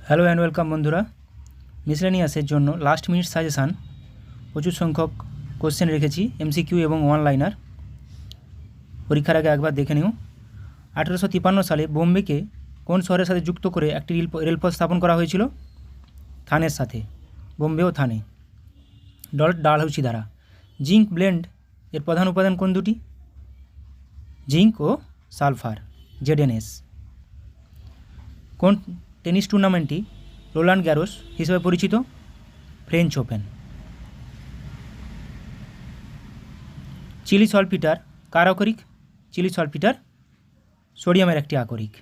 Hello and welcome বন্ধুরা। মিসলেনিয়াসের জন্য last minute suggestion প্রচুর সংখ্যক কোশ্চেন রেখেছি, এমসিকিউ এবং ওয়ান লাইনার। পরীক্ষার আগে একবার দেখে নিও। 1853 সালে বোম্বেকে কোন শহরের সাথে যুক্ত করে একটি রেলপথ স্থাপন করা হয়েছিল? থানের সাথে, বোম্বে ও থানে। ডালহৌসি দ্বারা। জিঙ্ক ব্লেন্ড এর প্রধান উপাদান কোন দুটি? জিঙ্ক ও সালফার, ZNS। কোন টেনিস টুর্নামেন্টটি রোলান্ড গ্যারোস হিসেবে পরিচিত? French open. চিলি সলপিটার কার আকরিক? চিলি সলপিটার সোডিয়ামের একটি আকরিক।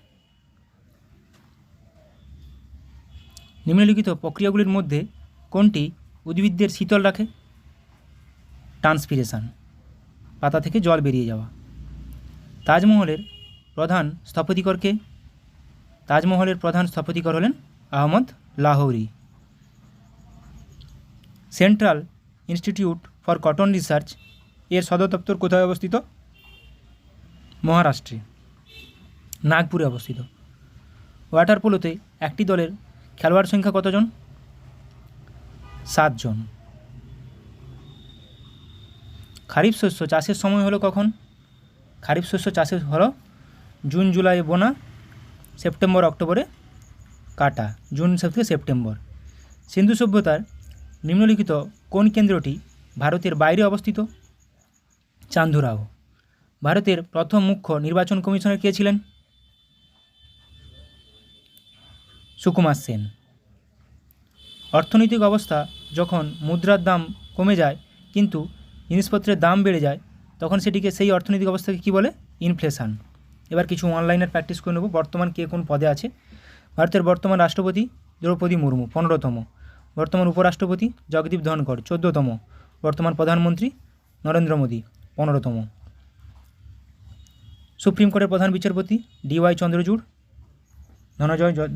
নিম্নলিখিত প্রক্রিয়াগুলির মধ্যে কোনটি উদ্ভিদদের শীতল রাখে? ট্রান্সপিরেশন, পাতা থেকে জল বেরিয়ে যাওয়া। তাজমহলের প্রধান স্থপতিকরকে? তাজমহলের প্রধান স্থপতিকর হলেন Ahmad Lahori. Central institute for cotton research এর সদর দপ্তর কোথায় অবস্থিত? মহারাষ্ট্রে, নাগপুরে অবস্থিত। ওয়াটার পোলোতে একটি দলের খেলোয়াড় সংখ্যা কতজন? 7 জন। খারিফ শস্য চাষের সময় হলো কখন? খারিফ শস্য চাষের হলো জুন জুলাই বোনা, সেপ্টেম্বর অক্টোবরে কাটা, জুন থেকে সেপ্টেম্বর। সিন্ধু সভ্যতার নিম্নলিখিত কোন কেন্দ্রটি ভারতের বাইরে অবস্থিত? চান্দুরাও। ভারতের প্রথম মুখ্য নির্বাচন কমিশনার কে ছিলেন? সুকুমার সেন। অর্থনৈতিক অবস্থা যখন মুদ্রার দাম কমে যায় কিন্তু জিনিসপত্রের দাম বেড়ে যায় তখন সেটিকে, সেই অর্থনৈতিক অবস্থাকে কী বলে? ইনফ্লেশন। এবার কিছু অনলাইনের প্র্যাকটিস করে নেব। বর্তমান কে কোন পদে আছে? ভারতের বর্তমান রাষ্ট্রপতি দ্রৌপদী মুর্মু, 15তম। বর্তমান উপরাষ্ট্রপতি জগদীপ ধনখড়, 14তম। বর্তমান প্রধানমন্ত্রী নরেন্দ্র মোদী, 15তম। সুপ্রিম কোর্টের প্রধান বিচারপতি DY চন্দ্রচূড়,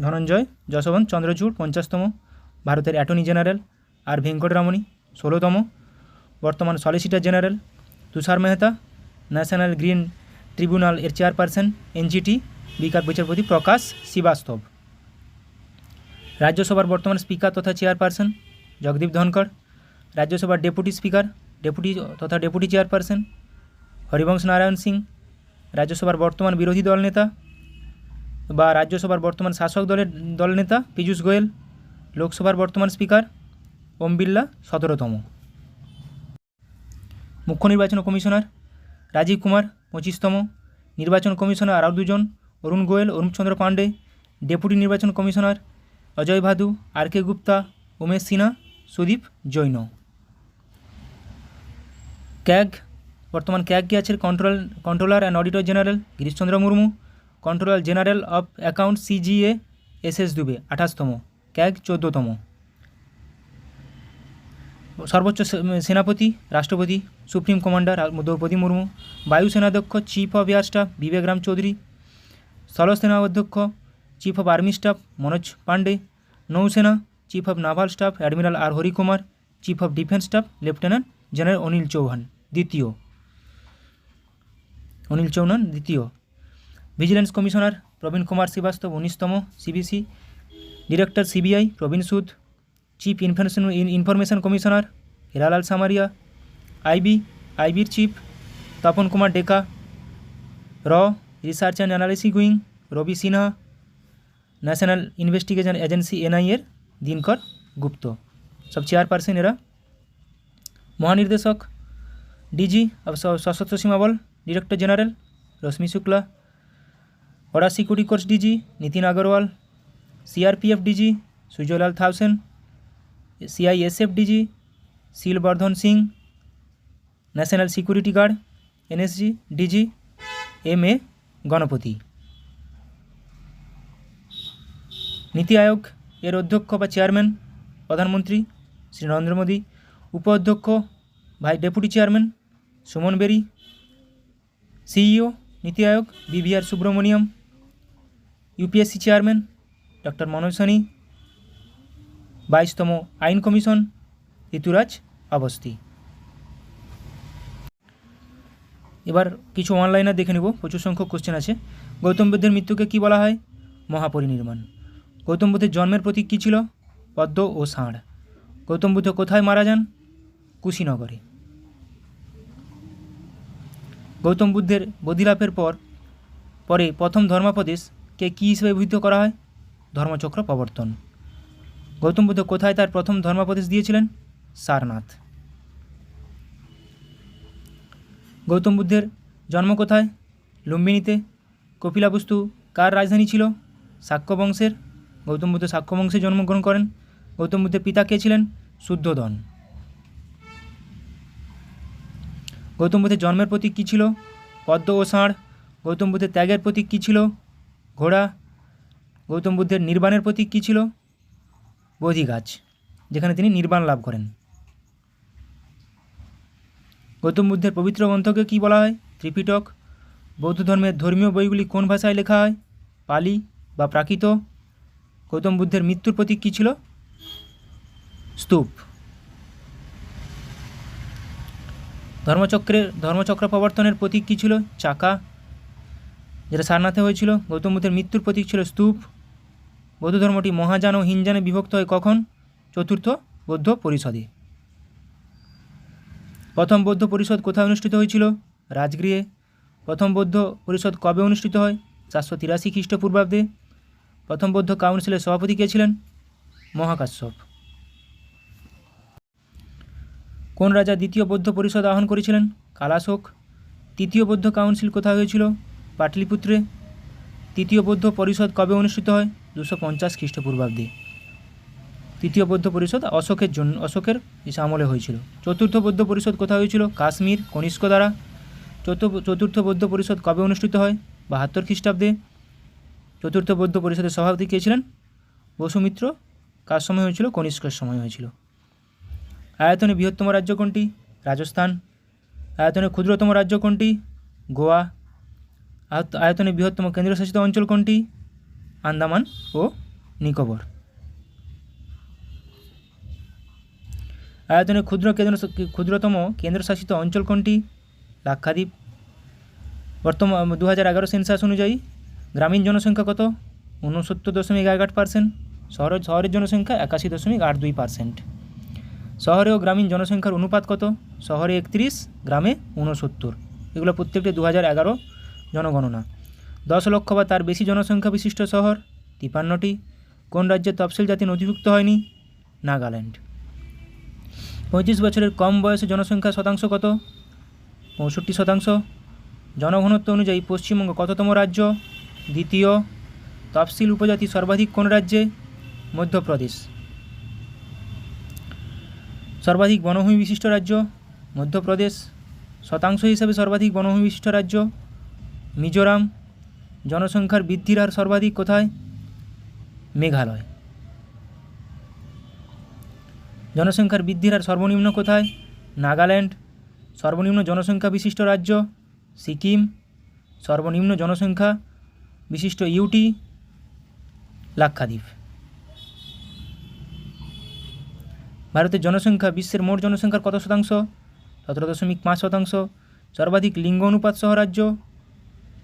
ধনঞ্জয় যশবন্ত চন্দ্রচূড়, 50তম। ভারতের অ্যাটর্নি জেনারেল আর ভেঙ্কটরামণি, 16তম। বর্তমান সলিসিটর জেনারেল তুষার মেহতা। ন্যাশনাল গ্রিন ট্রিব্যুনাল এর চেয়ারপারসন NGT বিচারপতি প্রকাশ শ্রীবাস্তব। রাজ্যসভার বর্তমান স্পিকার তথা চেয়ারপারসন জগদীপ ধনখড়। রাজ্যসভার deputy speaker deputy chairperson Harivansh Narayan Singh. রাজ্যসভার বর্তমান বিরোধী দল নেতা বা রাজ্যসভার বর্তমান শাসক দল নেতা পীযূষ গোয়েল। লোকসভার বর্তমান স্পিকার ওম বিড়লা, 17তম। মুখ্য নির্বাচন কমিশনার রাজীব কুমার, 25তম। নির্বাচন কমিশনার আরও 2 জন, অরুণ গোয়েল, অরূপচন্দ্র পাণ্ডে। ডেপুটি নির্বাচন commissioner Ajay Bhadu, RK Gupta, Umesh Sinha, Sudeep Jain. CAG, বর্তমান ক্যাগ কে আছে? Controller and auditor general Girishchandra Murmu. Controller general of account CGA SS Dubey, 28তম। ক্যাগ 14তম। সর্বোচ্চ সেনাপতি রাষ্ট্রপতি, সুপ্রিম কমান্ডার দ্রৌপদী মুর্মু। বায়ুসেনাধ্যক্ষ chief of air staff Vivek Ram Chaudhari. স্থলসেনা অধ্যক্ষ chief of army staff Manoj Pande. নৌসেনা chief of naval staff admiral R Harikumar. Chief of defence staff lieutenant general Anil Chauhan, দ্বিতীয়। ভিজিলেন্স কমিশনার প্রবীণ কুমার শ্রীবাস্তব, 19তম। CBC director CBI Praveen Sood. Chief information commissioner Hiralal Samariya. আইবির chief Tapan Kumar Deka. Research and analysis wing Ravi Sinha. National investigation agency NIA এর দিনকর গুপ্ত। সব chairperson এরা। মহানির্দেশক DG Sashastra Seema Bal director general Rashmi Shukla. Border security force DG Nitin Agarwal. CRPF DG Sujoylal Thaosen. CISF DG Sheelvardhan Singh. National security guard NSG DG MA Ganapathy. NITI Aayog এর অধ্যক্ষ বা chairman প্রধানমন্ত্রী শ্রী নরেন্দ্র মোদী। উপাধ্যক্ষ deputy chairman Suman Bery. CEO NITI Aayog BVR Subrahmanyam. UPSC chairman doctor Manoj Soni. 22তম আইন কমিশন ঋতুরাজ অবস্থি। এবার কিছু অনলাইনার দেখে নেব, প্রচুর সংখ্যক কোশ্চেন আছে। গৌতম বুদ্ধের মৃত্যুকে কী বলা হয়? মহাপরিনির্বাণ। গৌতম বুদ্ধের জন্মের প্রতীক কী ছিল? পদ্ম ও ষাঁড়। গৌতম বুদ্ধ কোথায় মারা যান? কুশীনগরে। গৌতম বুদ্ধের বোধিলাভের পরে প্রথম ধর্মোপদেশকে কী হিসেবে অভিহিত করা হয়? ধর্মচক্র প্রবর্তন। গৌতম বুদ্ধ কোথায় তার প্রথম ধর্মোপদেশ দিয়েছিলেন? সারনাথ। গৌতম বুদ্ধের জন্ম কোথায়? লুম্বিনীতে। কপিলাবস্তু কার রাজধানী ছিল? শাক্য বংশের। গৌতম বুদ্ধ শাক্য বংশে জন্মগ্রহণ করেন। গৌতম বুদ্ধের পিতা কে ছিলেন? শুদ্ধোদন। গৌতম বুদ্ধের জন্মের প্রতীক কী ছিল? পদ্ম ও ষাঁড়। গৌতম বুদ্ধের ত্যাগের প্রতীক কী ছিল? ঘোড়া। গৌতম বুদ্ধের নির্বাণের প্রতীক কী ছিল? বোধি গাছ, যেখানে তিনি নির্বাণ লাভ করেন। গৌতম বুদ্ধের পবিত্র গ্রন্থকে কী বলা হয়? ত্রিপিটক। বৌদ্ধ ধর্মের ধর্মীয় বইগুলি কোন ভাষায় লেখা হয়? পালি বা প্রাকৃত। গৌতম বুদ্ধের মৃত্যুর প্রতীক কী ছিল? স্তূপ। ধর্মচক্র প্রবর্তনের প্রতীক কী ছিল? চাকা, যেটা সারনাথে হয়েছিল। গৌতম বুদ্ধের মৃত্যুর প্রতীক ছিল স্তূপ। বৌদ্ধ ধর্মটি মহাযান ও হীনযানে বিভক্ত হয় কখন? চতুর্থ বৌদ্ধ পরিষদে। প্রথম বৌদ্ধ পরিষদ কোথায় অনুষ্ঠিত হয়েছিল? রাজগৃহে। প্রথম বৌদ্ধ পরিষদ কবে অনুষ্ঠিত হয়? 483 খ্রিস্টপূর্বাব্দে। প্রথম বৌদ্ধ কাউন্সিলের সভাপতি কে ছিলেন? মহাকাশ্যপ। কোন রাজা দ্বিতীয় বৌদ্ধ পরিষদ আহ্বান করেছিলেন? কালাশোক। তৃতীয় বৌদ্ধ কাউন্সিল কোথায় হয়েছিল? পাটলিপুত্রে। তৃতীয় বৌদ্ধ পরিষদ কবে অনুষ্ঠিত হয়? 250 খ্রিস্টপূর্বাব্দে। তৃতীয় বৌদ্ধ পরিষদ অশোকের আমলে হয়েছিল। চতুর্থ বৌদ্ধ পরিষদ কোথায় হয়েছিল? কাশ্মীর, কনিষ্ক দ্বারা। চতুর্থ বৌদ্ধ পরিষদ কবে অনুষ্ঠিত হয়? 72 খ্রিস্টাব্দে। চতুর্থ বৌদ্ধ পরিষদের সভাপতি কে ছিলেন? বসুমিত্র। কার সময় হয়েছিল? কনিষ্কের সময় হয়েছিল। আয়তনে বৃহত্তম রাজ্য কোনটি? রাজস্থান। আয়তনে ক্ষুদ্রতম রাজ্য কোনটি? গোয়া। আয়তনে বৃহত্তম কেন্দ্রশাসিত অঞ্চল কোনটি? আন্দামান ও নিকোবর। আয়তনে ক্ষুদ্রতম কেন্দ্রশাসিত অঞ্চল কোনটি? লাক্ষাদ্বীপ। বর্তমান 2011 সেন্সাস অনুযায়ী গ্রামীণ জনসংখ্যা কত? 69.11%। শহরের জনসংখ্যা 81.82%। শহরে ও গ্রামীণ জনসংখ্যার অনুপাত কত? শহরে 31, গ্রামে 69। এগুলো প্রত্যেকটি 2011 জনগণনা। 10 লক্ষ বা তার বেশি জনসংখ্যা বিশিষ্ট শহর 53টি। কোন রাজ্যের তফসিল জাতি নথিভুক্ত হয়নি? নাগাল্যান্ড। 35 বছরের কম বয়সে জনসংখ্যার শতাংশ কত? 65%। জনঘনত্ব অনুযায়ী পশ্চিমবঙ্গ কততম রাজ্য? দ্বিতীয়। তফসিল উপজাতি সর্বাধিক কোন রাজ্যে? মধ্যপ্রদেশ। সর্বাধিক বনভূমি বিশিষ্ট রাজ্য? মধ্যপ্রদেশ। শতাংশ হিসাবে সর্বাধিক বনভূমি বিশিষ্ট রাজ্য? মিজোরাম। জনসংখ্যার বৃদ্ধির হার সর্বাধিক কোথায়? মেঘালয়। জনসংখ্যার বৃদ্ধির হার সর্বনিম্ন কোথায়? নাগাল্যান্ড। সর্বনিম্ন জনসংখ্যা বিশিষ্ট রাজ্য? সিকিম। সর্বনিম্ন জনসংখ্যা বিশিষ্ট ইউটি? লাক্ষাদ্বীপ। ভারতের জনসংখ্যা বিশ্বের মোট জনসংখ্যার কত শতাংশ? 17.5%। সর্বাধিক লিঙ্গ অনুপাত সহ রাজ্য?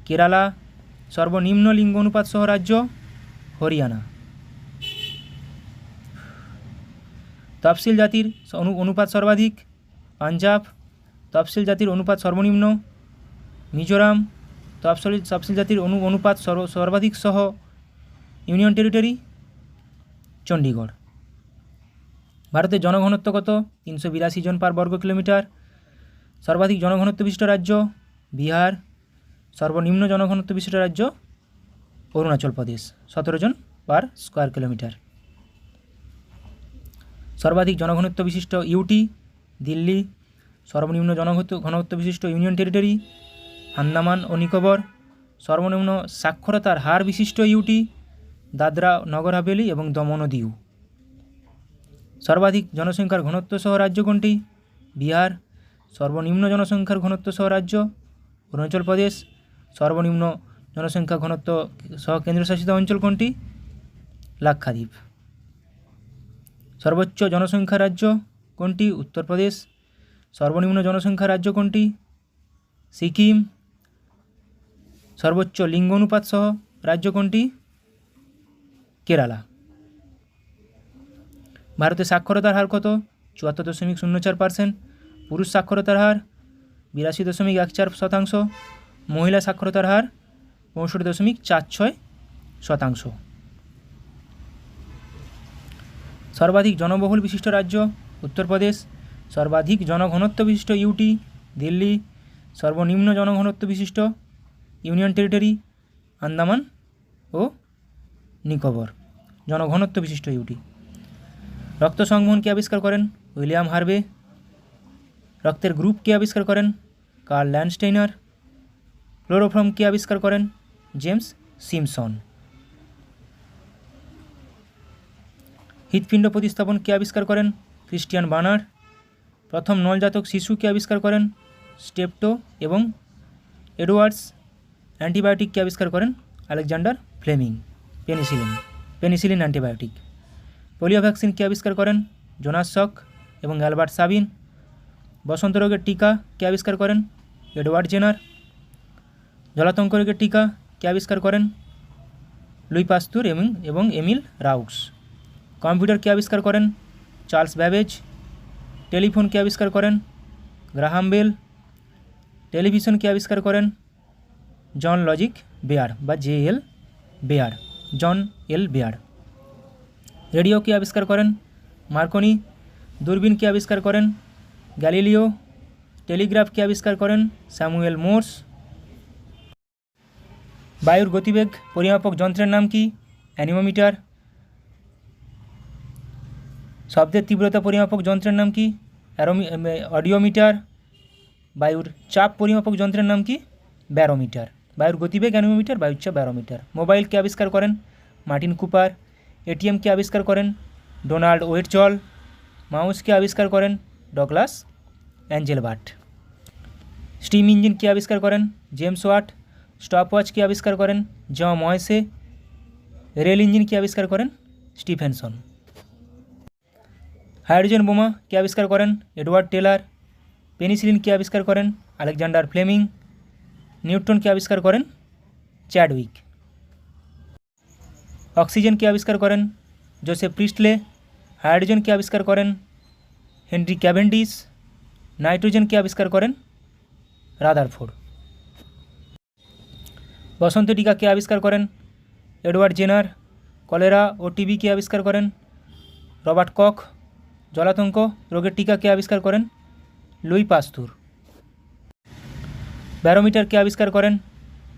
কেরালা। সর্বনিম্ন লিঙ্গ অনুপাত সহ রাজ্য? হরিয়ানা। তফসিল জাতির অনুপাত সর্বাধিক? পাঞ্জাব। তফসিল জাতির অনুপাত সর্বনিম্ন? মিজোরাম। তফসিল জাতির অনুপাত সর্বাধিক সহ ইউনিয়ন টেরিটরি? চণ্ডীগড়। ভারতের জনঘনত্ব কত? 382 জন পার বর্গ কিলোমিটার। সর্বাধিক জনঘনত্ব বিশিষ্ট রাজ্য? বিহার। সর্বনিম্ন জনঘনত্ব বিশিষ্ট রাজ্য? অরুণাচল প্রদেশ, 17 জন পার স্কোয়ার কিলোমিটার। সর্বাধিক জনঘনত্ব বিশিষ্ট ইউটি? দিল্লি। সর্বনিম্ন ঘনত্ব বিশিষ্ট ইউনিয়ন টেরিটরি? আন্দামান ও নিকোবর। সর্বনিম্ন সাক্ষরতার হার বিশিষ্ট ইউটি? দাদরা নগর হাভেলি এবং দমন ও দিউ। সর্বাধিক জনসংখ্যার ঘনত্ব সহ রাজ্য কোনটি? বিহার। সর্বনিম্ন জনসংখ্যার ঘনত্ব সহ রাজ্য? অরুণাচল প্রদেশ। সর্বনিম্ন জনসংখ্যা ঘনত্ব সহ কেন্দ্রশাসিত অঞ্চল কোনটি? লাক্ষাদ্বীপ। সর্বোচ্চ জনসংখ্যা রাজ্য কোনটি? উত্তরপ্রদেশ। সর্বনিম্ন জনসংখ্যা রাজ্য কোনটি? সিকিম। সর্বোচ্চ লিঙ্গ অনুপাত সহ রাজ্য কোনটি? কেরালা। ভারতে সাক্ষরতার হার কত? 74.04%। পুরুষ সাক্ষরতার হার 82.14%। মহিলা সাক্ষরতার হার 65.46%। সর্বাধিক জনবহুল বিশিষ্ট রাজ্য উত্তরপ্রদেশ। সর্বাধিক জনঘনত্ব বিশিষ্ট ইউটি দিল্লি। সর্বনিম্ন জনঘনত্ব বিশিষ্ট ইউনিয়ন টেরিটরি আন্দামান ও নিকোবর। জনঘনত্ব বিশিষ্ট ইউটি। রক্ত সংবহন কে আবিষ্কার করেন? William Harvey. রক্তের গ্রুপ কে আবিষ্কার করেন? Karl Landsteiner. ক্লোরোফর্ম কে আবিষ্কার করেন? James Simpson. হৃৎপিণ্ড প্রতিস্থাপন কে আবিষ্কার করেন? Christiaan Barnard. প্রথম নলজাতক শিশু কে আবিষ্কার করেন? স্টেপটো এবং এডওয়ার্ডস। অ্যান্টিবায়োটিক কে আবিষ্কার করেন? Alexander Fleming. Penicillin antibiotic. Polio vaccine কে আবিষ্কার করেন? জোনাস শক এবং অ্যালবার্ট সাবিন। বসন্ত রোগের টিকা কে আবিষ্কার করেন? Edward Jenner. জলাতঙ্ক রোগের টিকা কে আবিষ্কার করেন? লুই পাস্তুর এবং এমিল রাউক্স। কম্পিউটার কে আবিষ্কার করেন? Charles Babbage. টেলিফোন কে আবিষ্কার করেন? Graham bell. টেলিভিশন কে আবিষ্কার করেন? জন লজিক বেয়ার বা জন এল বেয়ার। রেডিও কে আবিষ্কার করেন? মার্কনি। দূরবীন কে আবিষ্কার করেন? গ্যালিলিও। টেলিগ্রাফ কে আবিষ্কার করেন? Samuel Morse. বায়ুর গতিবেগ পরিমাপক যন্ত্রের নাম কি? অ্যানিমোমিটার। শব্দের তীব্রতা পরিমাপক যন্ত্রের নাম কি? অডিওমিটার। বায়ুর চাপ পরিমাপক যন্ত্রের নাম কি? ব্যারোমিটার। বায়ুর গতিবেগ অ্যানিমোমিটার, বায়ুর চাপ ব্যারোমিটার। মোবাইল কে আবিষ্কার করেন? Martin Cooper. এটিএম কে আবিষ্কার করেন? ডোনাল্ড ওয়েটজল। মাউস কে আবিষ্কার করেন? ডগলাস অ্যাঞ্জেলবার্ট। স্টিম ইঞ্জিন কে আবিষ্কার করেন? James watt. স্টপওয়াচ কে আবিষ্কার করেন? জন ময়েসে। রেল ইঞ্জিন কে আবিষ্কার করেন? স্টিফেনসন। হাইড্রোজেন বোমা কে আবিষ্কার করেন? Edward teller. পেনিসিলিন কে আবিষ্কার করেন? Alexander Fleming. নিউটন কে আবিষ্কার করেন? চ্যাডউইক। অক্সিজেন কে আবিষ্কার করেন? জোসেফ প্রিস্টলে। হাইড্রোজেন কে আবিষ্কার করেন? Henry Cavendish. নাইট্রোজেন কে আবিষ্কার করেন? রাদারফোর্ড। বসন্ত টিকা কে আবিষ্কার করেন? Edward Jenner. কলেরা ও টিবি কে আবিষ্কার করেন? রবার্ট কখ। জলাতঙ্ক রোগের টিকা কে আবিষ্কার করেন? লুই পাস্তুর। ব্যারোমিটার কে আবিষ্কার করেন?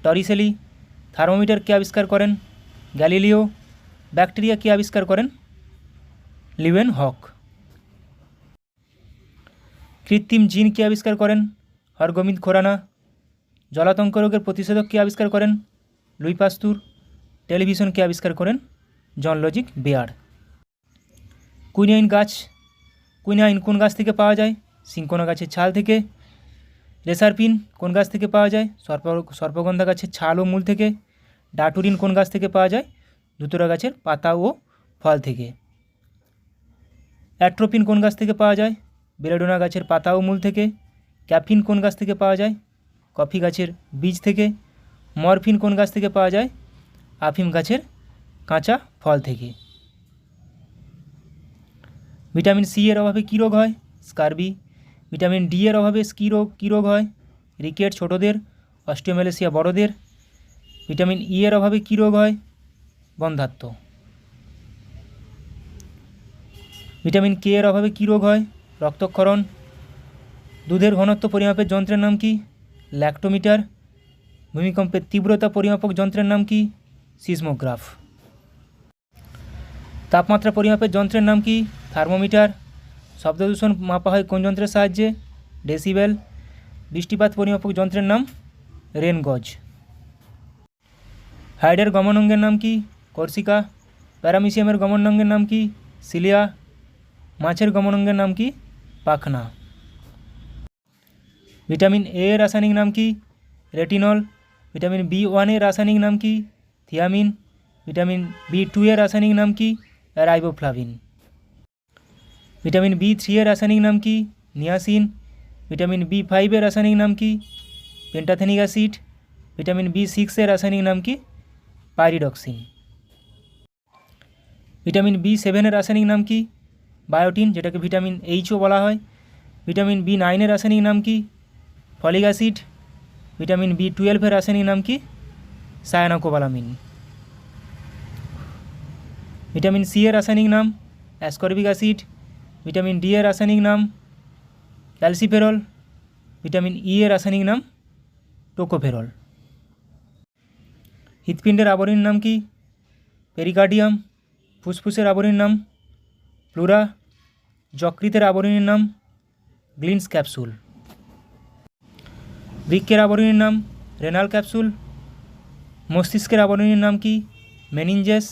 টরিসেলি। থার্মোমিটার কে আবিষ্কার করেন? গ্যালিলিও। ব্যাকটেরিয়া কে আবিষ্কার করেন? লিওয়েন হক। কৃত্রিম জিন কে আবিষ্কার করেন? হরগোবিন্দ খোরানা। জলাতঙ্ক রোগের প্রতিষেধক কে আবিষ্কার করেন? লুই পাস্তুর। টেলিভিশন কে আবিষ্কার করেন? জন লজিক বেয়ার। কুইনাইন কোন গাছ থেকে পাওয়া যায়? সিংকোনা গাছের ছাল থেকে। রেসারপিন কোন গাছ থেকে পাওয়া যায়? সর্পগন্ধা গাছের ছাল ও মূল থেকে। ডাটুরিন কোন গাছ থেকে পাওয়া যায়? ধুতরা গাছের পাতা ও ফল থেকে। অ্যাট্রোপিন কোন গাছ থেকে পাওয়া যায়? বেলেডোনা গাছের পাতা ও মূল থেকে। ক্যাফিন কোন গাছ থেকে পাওয়া যায়? কফি গাছের বীজ থেকে। মরফিন কোন গাছ থেকে পাওয়া যায়? আফিম গাছের কাঁচা ফল থেকে। ভিটামিন সি এর অভাবে কী রোগ হয়? স্কারবি। ভিটামিন ডি এর অভাবে কী রোগ হয়? রিকেট ছোটদের, অস্টিওমেলেসিয়া বড়দের। ভিটামিন ই এর অভাবে কী রোগ হয়? বন্ধ্যাত্ব। ভিটামিন কে এর অভাবে কী রোগ হয়? রক্তক্ষরণ। দুধের ঘনত্ব পরিমাপের যন্ত্রের নাম কি? ল্যাক্টোমিটার। ভূমিকম্পের তীব্রতা পরিমাপক যন্ত্রের নাম কি? সিসমোগ্রাফ। তাপমাত্রা পরিমাপের যন্ত্রের নাম কি? থার্মোমিটার। শব্দদূষণ মাপা হয় কোন যন্ত্রের সাহায্যে? ডেসিবেল। বৃষ্টিপাত পরিমাপক যন্ত্রের নাম? রেন গজ। হাইডের গমনাঙ্গের নাম কি? কর্সিকা। প্যারামিসিয়ামের গমনাঙ্গের নাম কি? সিলিয়া। মাছের গমনাঙ্গের নাম কি? পাখনা। ভিটামিন এ এর রাসায়নিক নাম কি? রেটিনল। ভিটামিন বি1 এর রাসায়নিক নাম কি? থিয়ামিন। ভিটামিন বি2 এর রাসায়নিক নাম কি? রাইবোফ্লাভিন। ভিটামিন বি3 এর রাসায়নিক নাম কি? নিয়াসিন। ভিটামিন বি5 এর রাসায়নিক নাম কি? পেন্টাথেনিক অ্যাসিড। ভিটামিন বি6 এর রাসায়নিক নাম কি? পাইরিডক্সিন। ভিটামিন B7 রাসায়নিক নাম কি? বায়োটিন, যেটাকে ভিটামিন Hও বলা হয়। ভিটামিন B9 রাসায়নিক নাম কি? Folic acid. ভিটামিন B12 রাসায়নিক নাম কি? সায়ানোকোবালামিন। ভিটামিন C রাসায়নিক নাম অ্যাসকর্বিক অ্যাসিড। ভিটামিন D রাসায়নিক নাম ক্যালসিফেরল। ভিটামিন E রাসায়নিক নাম টোকোফেরল। হৃৎপিণ্ডের আবরণীর নাম কি? পেরিকার্ডিয়াম। ফুসফুসের আবরণীর নাম প্লুরা। যকৃতের আবরণীর নাম গ্লিনস ক্যাপসুল। বৃক্কের আবরণীর নাম রেনাল ক্যাপসুল। মস্তিষ্কের আবরণীর নাম কি? মেনিনজেস।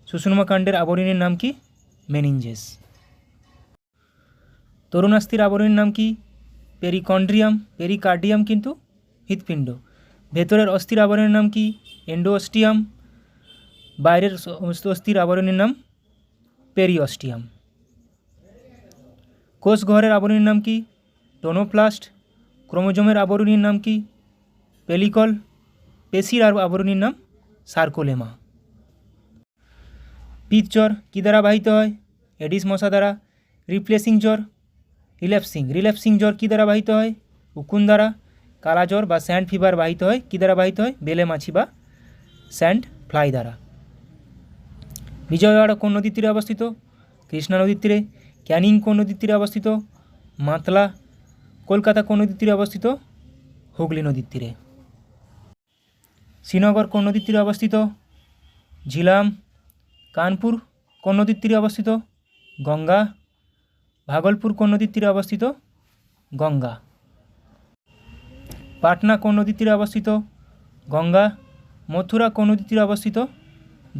সুষুম্নাকাণ্ডের আবরণীর নাম কি? মেনিনজেস। তরুণাস্থির আবরণীর নাম কি? পেরিকন্ড্রিয়াম। পেরিকার্ডিয়াম কিন্তু হৃৎপিণ্ড। ভেতরের অস্থির আবরণের নাম কি? এন্ডোঅস্টিয়াম। বাইরের অস্থির আবরণের নাম পেরিঅস্টিয়াম। কোষ গহ্বরের আবরণীর নাম কি? টোনোপ্লাস্ট। ক্রোমোজোমের আবরণীর নাম কি? পেলিকল। পেশির আবরণীর নাম সার্কোলেমা। পিত্তজ্বর কী দ্বারা বাহিত হয়? এডিস মশা দ্বারা। রিপ্লেসিং জ্বর রিল্যাপসিং জ্বর কী দ্বারা বাহিত হয়? উকুন দ্বারা। কালা জ্বর বা স্যান্ড ফিভার বাহিত হয় কী দ্বারা বাহিত হয়? বেলে মাছি বা স্যান্ড ফ্লাই দ্বারা। বিজয়ওয়াড়া কোন নদীর তীরে অবস্থিত? কৃষ্ণা নদীর তীরে। ক্যানিং কোন নদীর তীরে অবস্থিত? মাতলা। কলকাতা কোন নদীর তীরে অবস্থিত? হুগলি নদীর তীরে। শ্রীনগর কোন নদীর তীরে অবস্থিত? ঝিলাম। কানপুর কোন নদীর তীরে অবস্থিত? গঙ্গা। ভাগলপুর কোন নদীর তীরে অবস্থিত? গঙ্গা। পাটনা কোন নদীর তীরে অবস্থিত? গঙ্গা। মথুরা কোন নদীর তীরে অবস্থিত?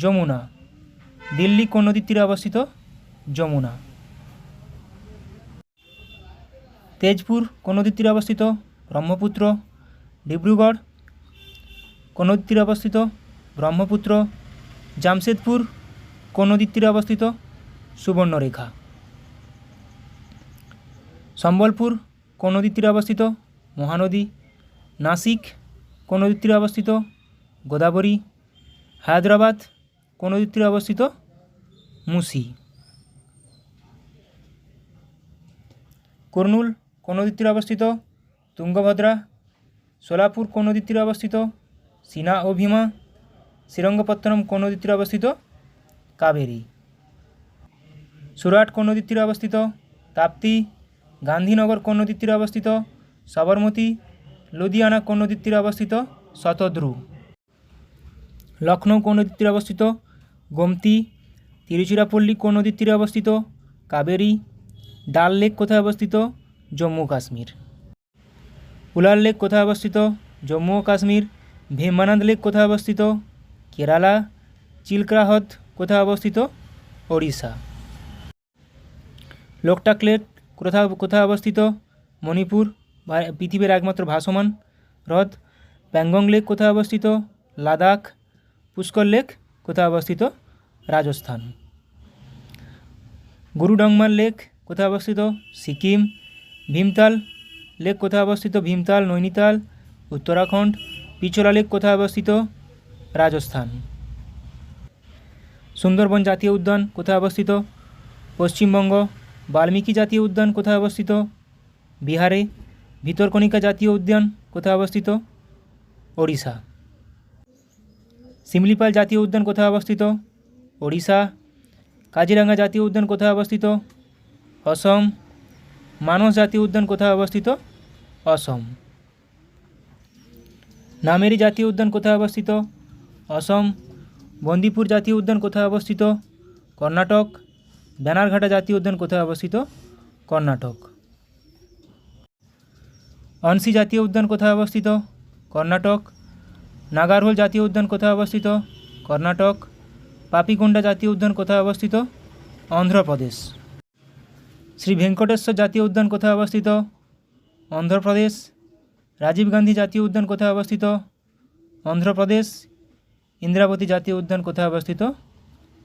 যমুনা। দিল্লি কোন নদীর তীরে অবস্থিত? যমুনা। তেজপুর কোন নদীর তীরে অবস্থিত? ব্রহ্মপুত্র। ডিব্রুগড় কোন নদীর তীরে অবস্থিত? ব্রহ্মপুত্র। জামশেদপুর কোন নদীর তীরে অবস্থিত? সুবর্ণরেখা। সম্বলপুর কোন নদীর তীরে অবস্থিত? মহানদী। নাসিক কোন নদীর তীরে অবস্থিত? গোদাবরী। হায়দ্রাবাদ কোন নদীর তীরে অবস্থিত? মুসি। কুর্নুল কোন নদীর তীরে অবস্থিত? তুঙ্গভদ্রা। সোলাপুর কোন নদীর তীরে অবস্থিত? সিনা ও ভীমা। শ্রীরঙ্গপত্তনম কোন নদীর তীরে অবস্থিত? কাবেরী। সুরাট কোন নদীর তীরে অবস্থিত? তাপ্তি। গান্ধীনগর কোন নদীর তীরে অবস্থিত? সবরমতী। লুধিয়ানা কোন নদীর তীরে অবস্থিত? শতদ্রু। লখনৌ কোন নদীর তীরে অবস্থিত? গোমতী। তিরুচিরাপল্লী কোন নদীর তীরে অবস্থিত? কাবেরী। ডাল লেক কোথায় অবস্থিত? জম্মু কাশ্মীর। উলার লেক কোথায় অবস্থিত? জম্মু ও কাশ্মীর। ভীমানন্দ লেক কোথায় অবস্থিত? কেরালা। চিল্কা হ্রদ কোথায় অবস্থিত? ওড়িশা। লোকটাক লেক কোথায় অবস্থিত? মণিপুর। পৃথিবীর একমাত্র ভাসমান হ্রদ। প্যাংগং লেক কোথায় অবস্থিত? লাদাখ। পুষ্কর লেক কোথায় অবস্থিত? রাজস্থান। গুরুডংমার লেক কোথায় অবস্থিত? সিকিম। ভীমতাল লেক কোথায় অবস্থিত? ভীমতাল, নৈনিতাল, উত্তরাখণ্ড। পিচোলা লেক কোথায় অবস্থিত? রাজস্থান। সুন্দরবন জাতীয় উদ্যান কোথায় অবস্থিত? পশ্চিমবঙ্গ। বাল্মীকি জাতীয় উদ্যান কোথায় অবস্থিত? বিহারে। ভিতরকণিকা জাতীয় উদ্যান কোথায় অবস্থিত? ওড়িশা। শিমলিপাল জাতীয় উদ্যান কোথায় অবস্থিত? ওড়িশা। কাজিরাঙ্গা জাতীয় উদ্যান কোথায় অবস্থিত? অসম। মানস জাতীয় উদ্যান কোথায় অবস্থিত? অসম। নামেরি জাতীয় উদ্যান কোথায় অবস্থিত? অসম। বন্দিপুর জাতীয় উদ্যান কোথায় অবস্থিত? কর্ণাটক। ব্যানারঘাটা জাতীয় উদ্যান কোথায় অবস্থিত? কর্ণাটক। অনসি জাতীয় উদ্যান কোথায় অবস্থিত? কর্ণাটক। নাগারহোল জাতীয় উদ্যান কোথায় অবস্থিত? কর্ণাটক। পাপিকোন্ডা জাতীয় উদ্যান কোথায় অবস্থিত? অন্ধ্রপ্রদেশ। শ্রী ভেঙ্কটেশ্বর জাতীয় উদ্যান কোথায় অবস্থিত? অন্ধ্রপ্রদেশ। রাজীব গান্ধী জাতীয় উদ্যান কোথায় অবস্থিত? অন্ধ্রপ্রদেশ। ইন্দ্রাবতী জাতীয় উদ্যান কোথায় অবস্থিত?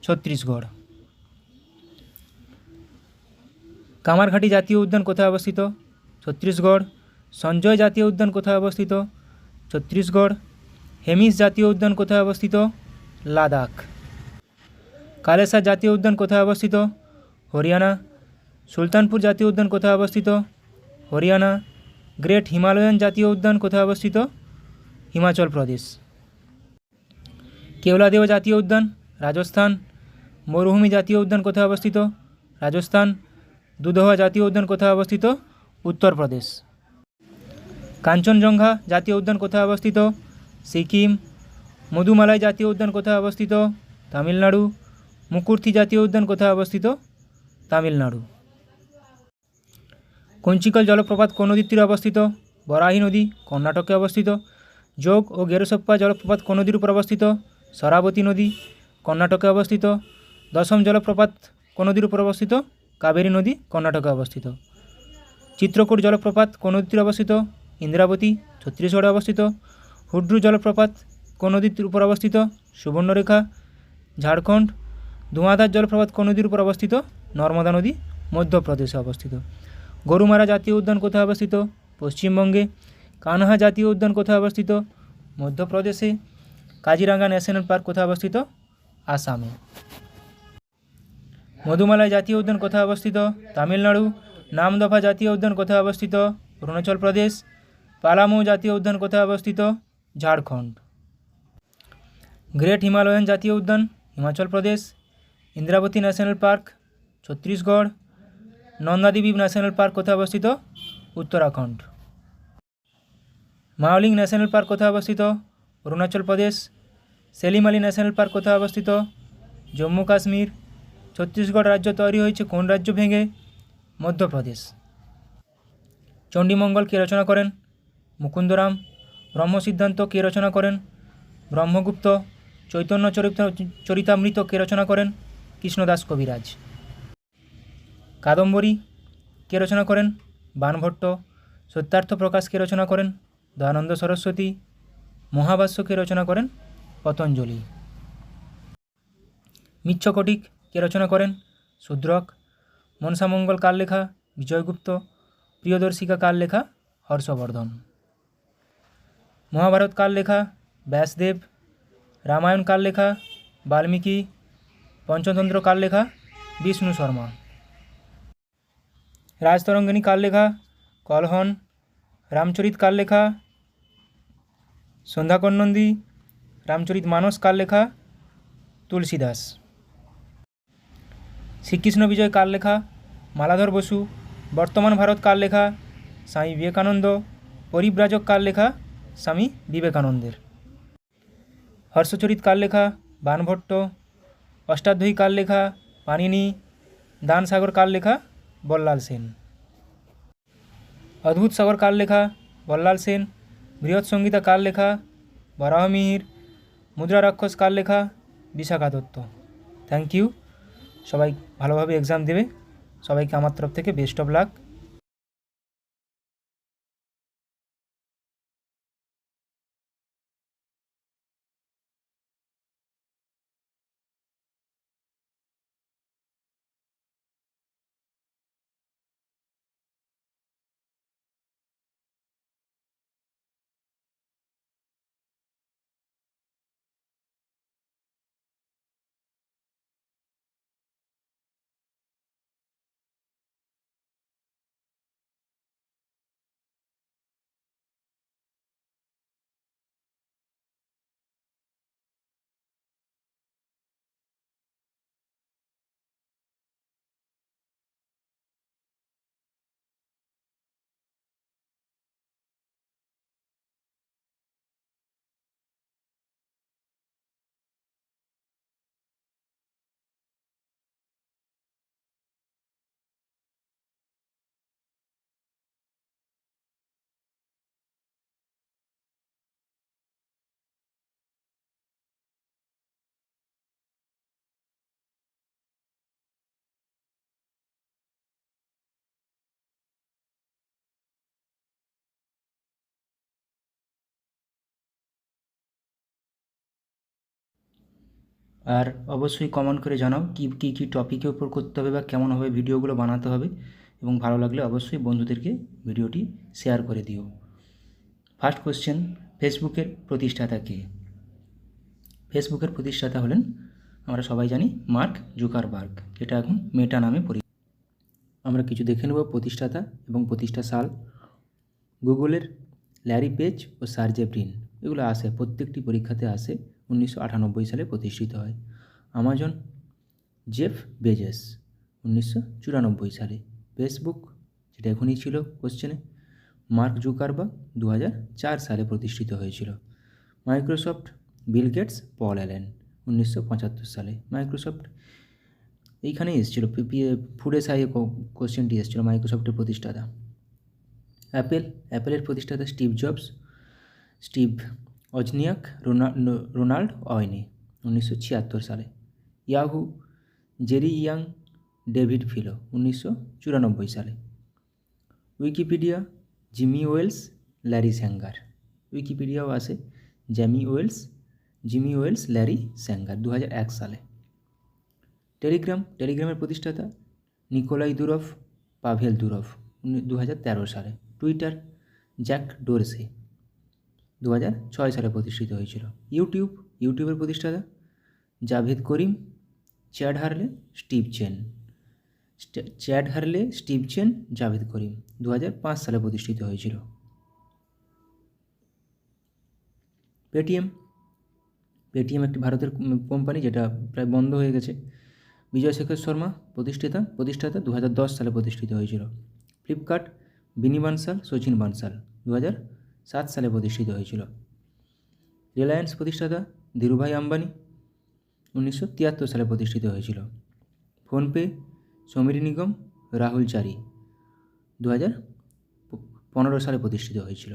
ছত্তিশগড়। কামারঘাটি জাতীয় উদ্যান কোথায় অবস্থিত? ছত্তিশগড়। সঞ্জয় জাতীয় উদ্যান কোথায় অবস্থিত? ছত্তিশগড়। হেমিস জাতীয় উদ্যান কোথায় অবস্থিত? লাদাখ। কালেসার জাতীয় উদ্যান কোথায় অবস্থিত? হরিয়ানা। সুলতানপুর জাতীয় উদ্যান কোথায় অবস্থিত? হরিয়ানা। গ্রেট হিমালয়ান জাতীয় উদ্যান কোথায় অবস্থিত? হিমাচল প্রদেশ। কেওলাদেও জাতীয় উদ্যান রাজস্থান। মরুভূমি জাতীয় উদ্যান কোথায় অবস্থিত? রাজস্থান। দুধওয়া জাতীয় উদ্যান কোথায় অবস্থিত? উত্তরপ্রদেশ। কাঞ্চনজঙ্ঘা জাতীয় উদ্যান কোথায় অবস্থিত? সিকিম। মধুমালাই জাতীয় উদ্যান কোথায় অবস্থিত? তামিলনাড়ু। মুকুর্থি জাতীয় উদ্যান কোথায় অবস্থিত? তামিলনাড়ু। কঞ্চিকল জলপ্রপাত কোন নদীর তীরে অবস্থিত? বরাহী নদী, কর্ণাটকে অবস্থিত। যোগ ও গেরোসপ্পা জলপ্রপাত কোন নদীর উপর অবস্থিত? শরাবতী নদী, কর্ণাটকে অবস্থিত। দশম জলপ্রপাত কোন নদীর উপর অবস্থিত? কাবেরী নদী, কর্ণাটকে অবস্থিত। চিত্রকূট জলপ্রপাত কোন নদীর তীরে অবস্থিত? ইন্দ্রাবতী, ছত্তিশগড়ে অবস্থিত। হুড্রু জলপ্রপাত কোন নদীর উপর অবস্থিত? সুবর্ণরেখা, ঝাড়খণ্ড। ধোঁয়াধার জলপ্রপাত কোন নদীর উপর অবস্থিত? নর্মদা নদী, মধ্যপ্রদেশে অবস্থিত। গরুমারা জাতীয় উদ্যান কোথায় অবস্থিত? পশ্চিমবঙ্গে। কানহা জাতীয় উদ্যান কোথায় অবস্থিত? মধ্যপ্রদেশে। কাজিরাঙ্গা ন্যাশনাল পার্ক কোথায় অবস্থিত? আসামে। মধুমালাই জাতীয় উদ্যান কোথায় অবস্থিত? তামিলনাড়ু। নামদফা জাতীয় উদ্যান কোথায় অবস্থিত? অরুণাচল প্রদেশ। পালামৌ জাতীয় উদ্যান কোথায় অবস্থিত? ঝাড়খণ্ড। গ্রেট হিমালয়ান জাতীয় উদ্যান Himachal Pradesh. Indravati national park Chhattisgarh. Nandadevi national park কোথায় অবস্থিত? উত্তরাখণ্ড। মাওলিং ন্যাশনাল পার্ক কোথায় অবস্থিত? অরুণাচল প্রদেশ। সেলিম আলী ন্যাশনাল পার্ক কোথায় অবস্থিত? জম্মু কাশ্মীর। ছত্তিশগড় রাজ্য তৈরি হয়েছে কোন রাজ্য ভেঙে? মধ্যপ্রদেশ। চণ্ডীমঙ্গল কে রচনা করেন? মুকুন্দরাম। ব্রহ্মসিদ্ধান্ত কে রচনা করেন? ব্রহ্মগুপ্ত। চৈতন্য চরিতামৃত কে রচনা করেন? কৃষ্ণদাস কবিরাজ। কাদম্বরী কে রচনা করেন? বাণভট্ট। সত্যার্থ প্রকাশ কে রচনা করেন? দয়ানন্দ সরস্বতী। মহাভাষ্য কে রচনা করেন? পতঞ্জলি। মিচ্ছকটিক কে রচনা করেন? শূদ্রক। মনসামঙ্গল কার লেখা? বিজয়গুপ্ত। প্রিয়দর্শিকা কার লেখা? হর্ষবর্ধন। মহাভারত কার লেখা? ব্যাসদেব। রামায়ণ কার লেখা? বাল্মীকি। পঞ্চতন্ত্র কার লেখা? বিষ্ণু শর্মা। রাজতরঙ্গিনী কার লেখা? কলহন। রামচরিত কার লেখা? সন্ধ্যাকর নন্দী। রামচরিত মানস কার লেখা? তুলসীদাস। শ্রীকৃষ্ণ বিজয় কার লেখা? মালাধর বসু। বর্তমান ভারত কার লেখা? স্বামী বিবেকানন্দ। পরিব্রাজক কার লেখা? স্বামী বিবেকানন্দের। হর্ষচরিত কার লেখা? বাণভট্ট। অষ্টাধ্যায়ী কার লেখা? পাণিনি। দানসাগর কার লেখা? বল্লাল সেন। অদ্ভুত সাগর কার লেখা? বল্লাল সেন। বৃহৎ সংহিতা কার লেখা? বরাহমিহির। মুদ্রা রাক্ষস কার লেখা? বিশাখা দত্ত। Thank you. সবাই ভালোভাবে এক্সাম দেবে। সবাইকে আমার তরফ থেকে বেস্ট অফ লাক। আর অবশ্যই কমেন্ট করে জানাও কী টপিকের উপর করতে হবে বা কেমনভাবে ভিডিওগুলো বানাতে হবে, এবং ভালো লাগলে অবশ্যই বন্ধুদেরকে ভিডিওটি শেয়ার করে দিও। ফার্স্ট কোশ্চেন, ফেসবুকের প্রতিষ্ঠাতা কে? ফেসবুকের প্রতিষ্ঠাতা হলেন আমরা সবাই জানি মার্ক জুকারবার্গ, যেটা এখন মেটা নামে পরিচিত। আমরা কিছু দেখে নেব প্রতিষ্ঠাতা এবং প্রতিষ্ঠা সাল। গুগলের ল্যারি পেজ ও সার্জে ব্রিন, এগুলো আসে, প্রত্যেকটি পরীক্ষাতে আসে। 1998 সালে প্রতিষ্ঠিত হয়। আমাজন জেফ বেজেস 1994 সালে। ফেসবুক, যেটা এখনই ছিল কোশ্চেনে, মার্ক জুকারবার্গ 2004 সালে প্রতিষ্ঠিত হয়েছিল। Microsoft Bill Gates Paul Allen 1975 সালে। মাইক্রোসফট এইখানেই এসেছিলো, ফুডে সাইয়ে কোশ্চেনটি এসেছিলো, মাইক্রোসফটের প্রতিষ্ঠাতা। অ্যাপেলের প্রতিষ্ঠাতা Steve Jobs, Steve Wozniak, Ronald Wayne 1976 সালে। Yahoo Jerry Yang, David Filo 1994 সালে। Wikipedia Jimmy Wales, Larry Sanger. উইকিপিডিয়াও আসে জিমি ওয়েলস, ল্যারি স্যাঙ্গার 2001 সালে। টেলিগ্রামের প্রতিষ্ঠাতা নিকোলাই দুরভ, পাভেল দুরভ 2013 সালে। টুইটার জ্যাক ডোরসে 2006 সালে প্রতিষ্ঠিত হয়েছিল। ইউটিউবের প্রতিষ্ঠাতা জাভেদ করিম, চ্যাড হারলে, স্টিভ চেন, জাভেদ করিম 2005 সালে প্রতিষ্ঠিত হয়েছিল। পেটিএম একটি ভারতের কোম্পানি, যেটা প্রায় বন্ধ হয়ে গেছে। বিজয় শেখর শর্মা প্রতিষ্ঠাতা 2010 সালে প্রতিষ্ঠিত হয়েছিল। ফ্লিপকার্ট বিনি বানসাল, সচিন বানসাল 2007 সালে প্রতিষ্ঠিত হয়েছিল। রিলায়েন্স প্রতিষ্ঠাতা ধীরুভাই আম্বানি 1973 সালে প্রতিষ্ঠিত হয়েছিল। ফোনপে সমীর নিগম, রাহুল চারি 2015 সালে প্রতিষ্ঠিত হয়েছিল।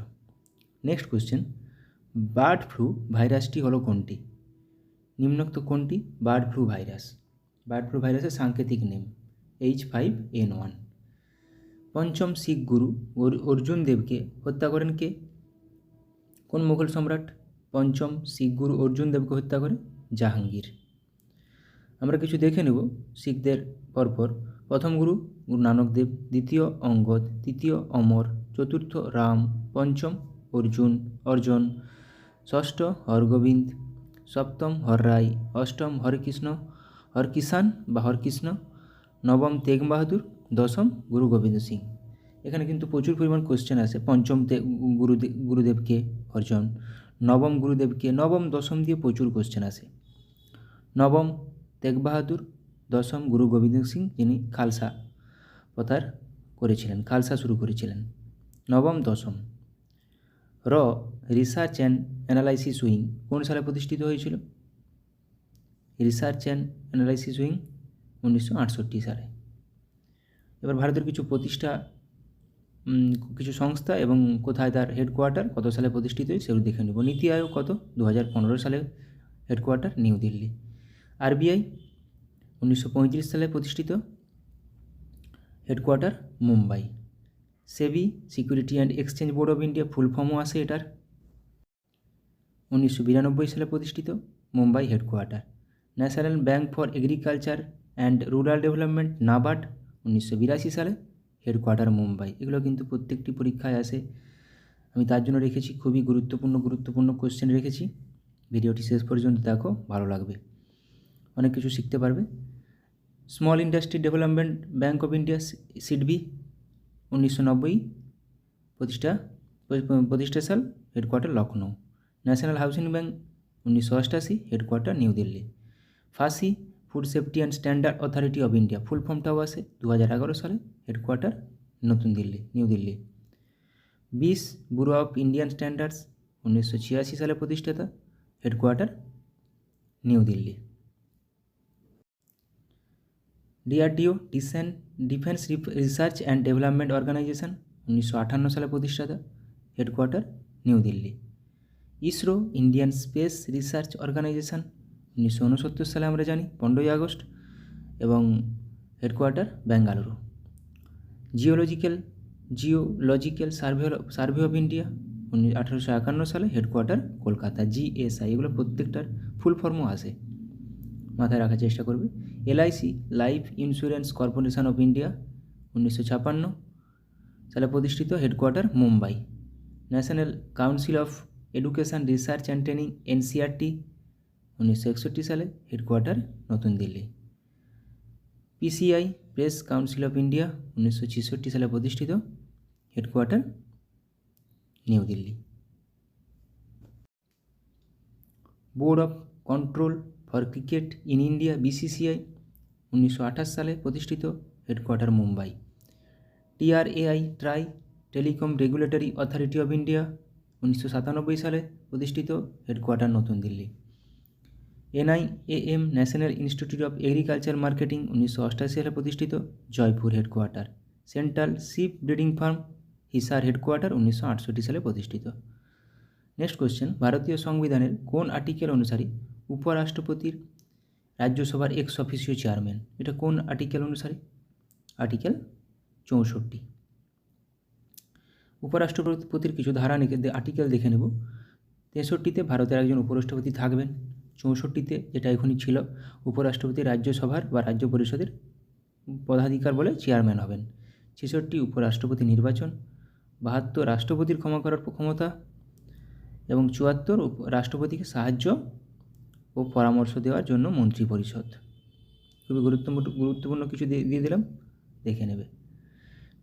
নেক্সট কোশ্চেন, বার্ড ফ্লু ভাইরাসটি হলো কোনটি? নিম্নোক্ত কোনটি bird flu virus? Bird flu ভাইরাসের সাংকেতিক নেম H5N1। পঞ্চম শিখ গুরু অর্জুন দেবকে হত্যা করেন কে? কোন মুঘল সম্রাট পঞ্চম শিখ গুরু অর্জুন দেবকে হত্যা করে? জাহাঙ্গীর। আমরা কিছু দেখে নেব শিখদের পরপর। প্রথম গুরু নানক দেব, দ্বিতীয় অঙ্গদ, তৃতীয় অমর, চতুর্থ রাম, পঞ্চম অর্জন, ষষ্ঠ হরগোবিন্দ, সপ্তম হররায়, অষ্টম হরকৃষ্ণ, নবম তেগ বাহাদুর, দশম গুরু গোবিন্দ সিং। এখানে কিন্তু প্রচুর পরিমাণ কোশ্চেন আসে। পঞ্চম গুরুদেবকে অর্জন, নবম গুরুদেবকে, নবম দশম দিয়ে প্রচুর কোশ্চেন আসে। নবম তেগ বাহাদুর, দশম গুরু গোবিন্দ সিং, যিনি খালসা প্রথার করেছিলেন, খালসা শুরু করেছিলেন। নবম দশম। রিসার্চ অ্যান্ড অ্যানালাইসিস উইং কোন সালে প্রতিষ্ঠিত হয়েছিল? রিসার্চ অ্যান্ড অ্যানালাইসিস উইং 1968 সালে। এবার ভারতের কিছু সংস্থা এবং কোথায় তার হেডকোয়ার্টার, কত সালে প্রতিষ্ঠিত হয় সেগুলো দেখে নেব। নীতি আয়োগ কত? 2015 সালে হেডকোয়ার্টার নিউ দিল্লি। আরবিআই 1935 সালে প্রতিষ্ঠিত, headquarter Mumbai. SEBI security and exchange board of India, full ফর্মও আসে এটার। 1992 সালে প্রতিষ্ঠিত, Mumbai headquarter. National bank for agriculture and rural development, NABARD 1982 সালে, হেডকোয়ার্টার মুম্বাই। এগুলো কিন্তু প্রত্যেকটি পরীক্ষায় আসে, আমি তার জন্য রেখেছি। খুবই গুরুত্বপূর্ণ কোশ্চেন রেখেছি। ভিডিওটি শেষ পর্যন্ত দেখো, ভালো লাগবে, অনেক কিছু শিখতে পারবে। Small industry development bank of India, SIDBI 1990 প্রতিষ্ঠা সাল, headquarter Lucknow. National housing bank 1988, headquarter new Delhi. FSSAI food safety and standard authority of India, full ফর্মটাও আসে, 2011 সালে, হেডকোয়ার্টার নিউ দিল্লি। বিস ব্যুরো অফ ইন্ডিয়ান স্ট্যান্ডার্ডস 1986 সালে প্রতিষ্ঠাতা, headquarter new Delhi. DRDO defence research and development organisation 1958 সালে প্রতিষ্ঠাতা, headquarter new Delhi. ISRO Indian space research organisation 1969 সালে আমরা জানি, 15 আগস্ট, এবং headquarter Bengaluru. Geological survey of India 1851 সালে, হেডকোয়ার্টার কলকাতা। জিএসআই, এগুলো প্রত্যেকটার ফুল ফর্মও আসে, মাথায় রাখার চেষ্টা করবে। LIC life insurance corporation of India 1956 সালে প্রতিষ্ঠিত, headquarter Mumbai. National council of education research and training, NCERT 1961 সালে, হেডকোয়ার্টার নতুন Delhi. PCI press council of India 1966 সালে প্রতিষ্ঠিত, headquarter new Delhi. Board of control for cricket in India BCCI 1928 সালে প্রতিষ্ঠিত, headquarter Mumbai. TRAI try telecom regulatory authority of India 1997 সালে প্রতিষ্ঠিত, headquarter নতুন Delhi. NIAM national institute of agriculture marketing 1988 সালে প্রতিষ্ঠিত, Jaipur headquarter. Central sheep breeding farm Hisar headquarter 1968 সালে প্রতিষ্ঠিত। Next question, ভারতীয় সংবিধানের কোন আর্টিকেল অনুসারে উপরাষ্ট্রপতির রাজ্যসভার এক্স অফিসিও চেয়ারম্যান? এটা কোন আর্টিকেল অনুসারে? আর্টিকেল 64। উপরাষ্ট্রপতির কিছু ধারা আর্টিকেল দেখে নেব। 63তে ভারতের একজন উপরাষ্ট্রপতি থাকবেন। 64তে, যেটা এখনই ছিল, উপরাষ্ট্রপতি রাজ্যসভার বা রাজ্য পরিষদের পদাধিকার বলে চেয়ারম্যান হবেন। 66 উপরাষ্ট্রপতি নির্বাচন। 72 রাষ্ট্রপতির ক্ষমা করার ক্ষমতা এবং 74 রাষ্ট্রপতিকে সাহায্য ও পরামর্শ দেওয়ার জন্য মন্ত্রী পরিষদ। খুবই গুরুত্বপূর্ণ কিছু দিয়ে দিলাম, দেখে নেবে।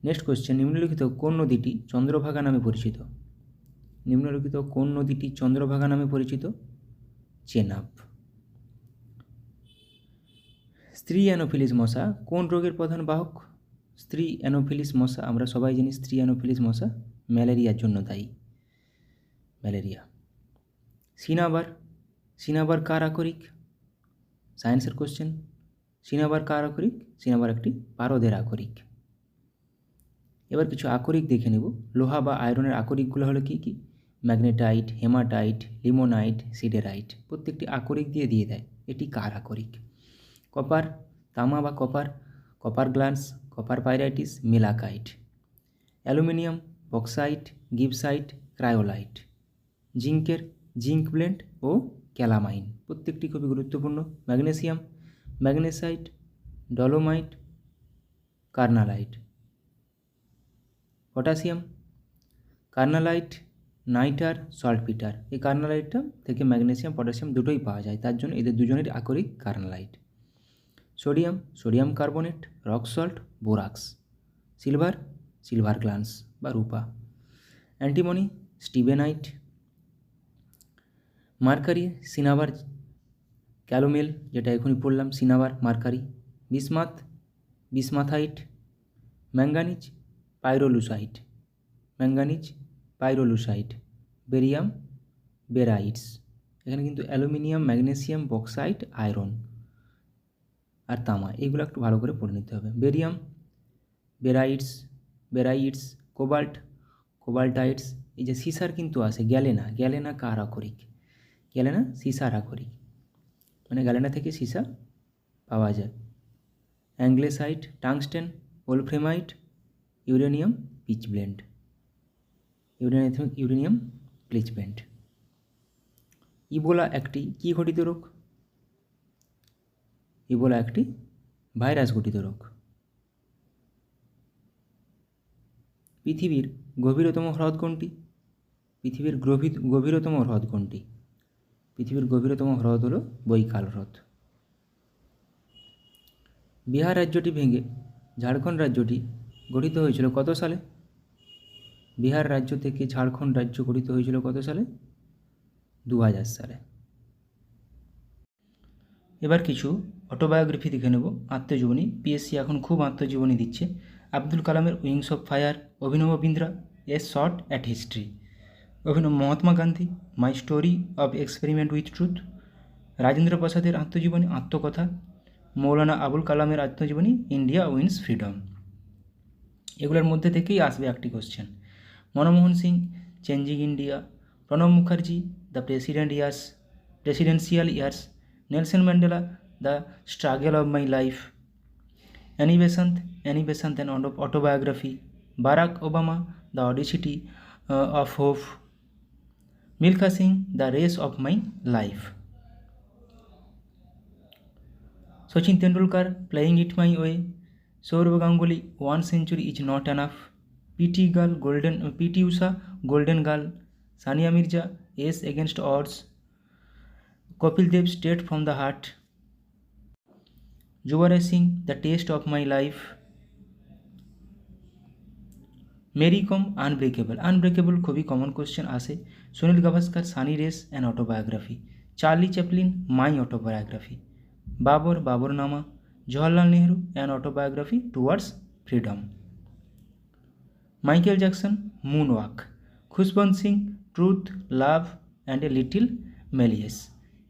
নেক্সট কোশ্চেন, নিম্নলিখিত কোন নদীটি চন্দ্রভাগা নামে পরিচিত? নিম্নলিখিত কোন নদীটি চন্দ্রভাগা নামে পরিচিত? চেনাব। স্ত্রী অ্যানোফিলিস মশা কোন রোগের প্রধান বাহক? স্ত্রী অ্যানোফিলিস মশা, আমরা সবাই জানি স্ত্রী অ্যানোফিলিস মশা ম্যালেরিয়ার জন্য দায়ী, ম্যালেরিয়া। সিনাবার কার আকরিক? সায়েন্সের কোশ্চেন। সিনাবার কার আকরিক? সিনাবার একটি পারদের আকরিক। এবার কিছু আকরিক দেখে নেব। লোহা বা আয়রনের আকরিকগুলো হলো কী কী? Magnetite, hematite, limonite, siderite. প্রত্যেকটি আকরিক দিয়ে দেয় এটি কার আকরিক। কপার, তামা বা copper glance, copper pyrites, malachite. Aluminium, bauxite, gibbsite, cryolite. জিঙ্কের জিঙ্ক ব্লেন্ড ও ক্যালামাইন, প্রত্যেকটি খুবই গুরুত্বপূর্ণ। Magnesium, magnesite, dolomite, carnallite. Potassium, carnallite, nitre, saltpetre. এই কার্নালাইটটা থেকে ম্যাগনেসিয়াম পটাশিয়াম দুটোই পাওয়া যায়, তার জন্য এদের দুজনের আকরিক carnallite. Sodium carbonate, rock salt, borax. Silver glance বা রূপা। Antimony, stibnite. Mercury, cinnabar calomel, যেটা এখনই পড়লাম, cinnabar mercury. Bismuthite. Manganese, pyrolusite. Barium, barytes. এখানে কিন্তু অ্যালুমিনিয়াম, ম্যাগনেসিয়াম, বক্সাইট, আয়রন আর তামা, এগুলো একটু ভালো করে পড়ে নিতে হবে। Barium, barytes, cobaltites. এই যে সিসার কিন্তু আসে, গ্যালেনা কার আকরিক? গ্যালেনা সিসার আকরিক, মানে গ্যালেনা থেকে সিসা পাওয়া যায়। অ্যাংলেসাইট, টাংস্টেন, ওলফ্রেমাইট, ইউরেনিয়াম পিচব্লেন্ড। ইবোলা একটি কী ঘটিত রোগ? ইবোলা একটি ভাইরাস ঘটিত রোগ। পৃথিবীর গভীরতম হ্রদ কোনটি? পৃথিবীর গভীরতম হ্রদ হল বৈকাল হ্রদ। বিহার রাজ্যটি ভেঙে ঝাড়খণ্ড রাজ্যটি গঠিত হয়েছিল কত সালে? বিহার রাজ্য থেকে ঝাড়খণ্ড রাজ্য গঠিত হয়েছিল কত সালে? 2000 সালে। এবার কিছু অটোবায়োগ্রাফি দেখে নেব, আত্মজীবনী। পিএসসি এখন খুব আত্মজীবনী দিচ্ছে। আব্দুল কালামের উইংস অফ ফায়ার, অভিনব Bindra, a short at history. Mahatma Gandhi, my story of experiment with truth. Rajendra প্রসাদের আত্মজীবনী, আত্মকথা। মৌলানা আবুল কালামের আত্মজীবনী, ইন্ডিয়া উইন্স ফ্রিডম। এগুলোর মধ্যে থেকেই আসবে একটি question. Manmohan Singh, changing India. Pranab Mukherjee, the presidential years. Nelson Mandela, the struggle of my life. Annie Besant an autobiography. Barack Obama, the audacity of hope. Milkha Singh, the race of my life. Sachin Tendulkar, playing it my way. Sourav Ganguly, 1 century is not enough. PT Usha, golden girl. Sania Mirza, ace against odds. Kapil Dev, Straight from the Heart. Yuvraj Singh, The Taste of My Life. Mary Kom, Unbreakable. Unbreakable খুবই common question আসে। Sunil Gavaskar, sunny race and autobiography. Charlie Chaplin, my autobiography. Baburnama. Jawaharlal Nehru, an autobiography towards freedom. Michael Jackson, moonwalk. Khushwant Singh, truth, love and a little malice.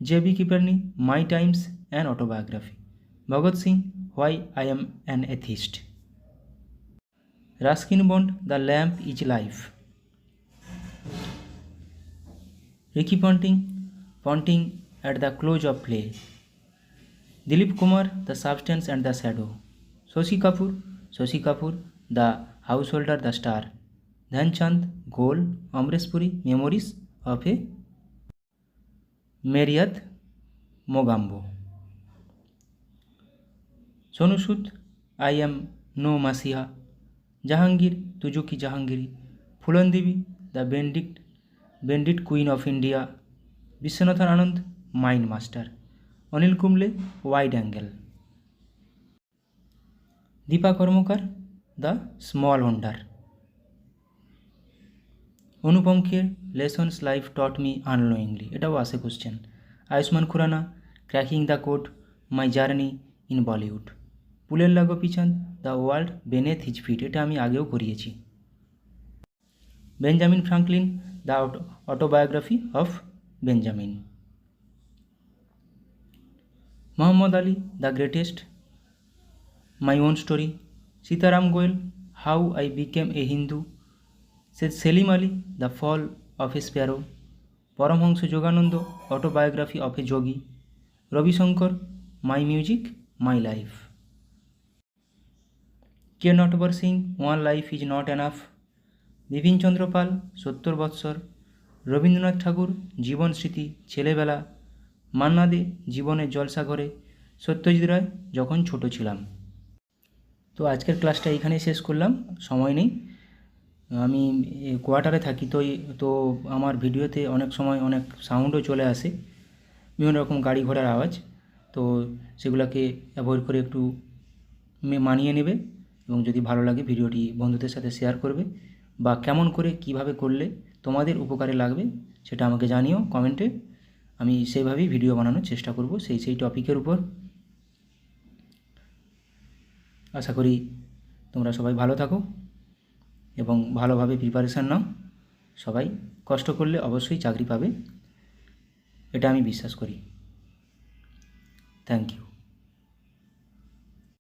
JB Kripalani, my times an autobiography. Bhagat Singh, why I am an atheist. Ruskin Bond, the lamp is life. Ricky Ponting at the close of play. Dilip Kumar, The Substance and the Shadow. Shashi Kapoor, The Householder, The Star. Dhyan Chand, Goal. Amresh Puri, Memories of a Marriott Mogambo. Sonu Sood, I Am No Masiha. Jahangir, Tuju Ki Jahangiri. Phulan Devi, The Bandit Queen of India. Vishwanathan Anand, Mind Master. Anil Kumble, wide angle. Dipa Karmakar, the small wonder. Anupam Kher, lessons life taught me unknowingly. এটাও আসে question. Ayushmann Khurrana, cracking the code, my journey in Bollywood. Pullela Gopichand, the world beneath his feet. এটা আমি আগেও করিয়েছি। Benjamin Franklin, the autobiography of Benjamin. Muhammad Ali, the greatest, my own story. Sitaram Goel, how I became a Hindu. Salim Ali, the fall of a Sparrow. Paramahamsa Yogananda, autobiography of a yogi. Ravishankar, my music my life. K Natwar Singh, one life is not enough. Bipin Chandra Pal, 70 বৎসর। রবীন্দ্রনাথ ঠাকুর, জীবন স্মৃতি, ছেলেবেলা। মান্না দে, জীবনের জলসাঘরে। সত্যজিৎ রায়, যখন ছোট ছিলাম। তো আজকের ক্লাসটা এইখানেই শেষ করলাম, সময় নেই। আমি কোয়ার্টারে থাকি, তো আমার ভিডিওতে অনেক সময় অনেক সাউন্ডও চলে আসে, বিভিন্ন রকম গাড়ি ঘোড়ার আওয়াজ। তো সেগুলোকে অ্যাভয়েড করে একটু মানিয়ে নেবে, এবং যদি ভালো লাগে ভিডিওটি বন্ধুদের সাথে শেয়ার করবে, বা কেমন করে কিভাবে করলে তোমাদের উপকারে লাগবে সেটা আমাকে জানিও কমেন্টে। আমি সেইভাবেই ভিডিও বানানোর চেষ্টা করব সেই টপিকের উপর। আশা করি তোমরা সবাই ভালো থাকো এবং ভালোভাবে প্রিপারেশান নাও। সবাই কষ্ট করলে অবশ্যই চাকরি পাবে, এটা আমি বিশ্বাস করি। Thank you.